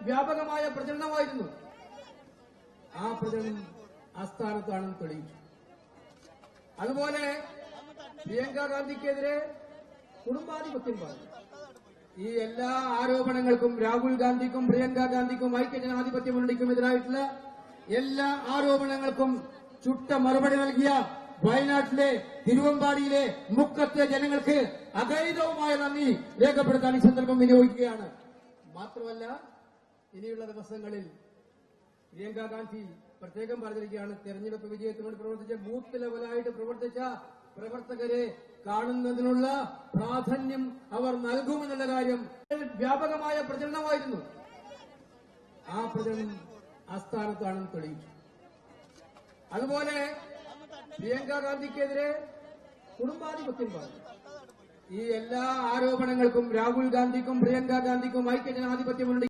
വ്യാപകമായ പ്രചരണമായിരുന്നു. ആ പ്രചരണം ആസ്ഥാനത്താണെന്ന് തെളിയിച്ചു. അതുപോലെ പ്രിയങ്ക ഗാന്ധിക്കെതിരെ കുടുംബാധിപത്യം പറഞ്ഞു. ഈ എല്ലാ ആരോപണങ്ങൾക്കും രാഹുൽ ഗാന്ധിക്കും പ്രിയങ്ക ഗാന്ധിക്കും ഐക്യജനാധിപത്യ മുന്നണിക്കുമെതിരായിട്ടുള്ള എല്ലാ ആരോപണങ്ങൾക്കും ചുട്ട മറുപടി നൽകിയ വയനാട്ടിലെ തിരുവമ്പാടിയിലെ മുക്കത്തെ ജനങ്ങൾക്ക് അഗൈതവുമായ നന്ദി രേഖപ്പെടുത്താൻ ഈ സന്ദർഭം വിനിയോഗിക്കുകയാണ്. മാത്രമല്ല, ഇനിയുള്ള ദിവസങ്ങളിൽ പ്രിയങ്ക ഗാന്ധി പ്രത്യേകം പറഞ്ഞിരിക്കുകയാണ്, തെരഞ്ഞെടുപ്പ് വിജയത്തിന് വേണ്ടി പ്രവർത്തിച്ച ബൂത്ത് ലെവലായിട്ട് പ്രവർത്തിച്ച പ്രവർത്തകരെ കാണുന്നതിനുള്ള പ്രാധാന്യം അവർ നൽകുമെന്നുള്ള കാര്യം വ്യാപകമായ പ്രചരണമായിരുന്നു. ആ പ്രചരണം ആസ്ഥാനത്താണെന്ന് തെളിയിച്ചു. അതുപോലെ പ്രിയങ്ക ഗാന്ധിക്കെതിരെ കുടുംബാധിപത്യം പറഞ്ഞു. ഈ എല്ലാ ആരോപണങ്ങൾക്കും രാഹുൽ ഗാന്ധിക്കും പ്രിയങ്ക ഗാന്ധിക്കും ഐക്യജനാധിപത്യ മുന്നണി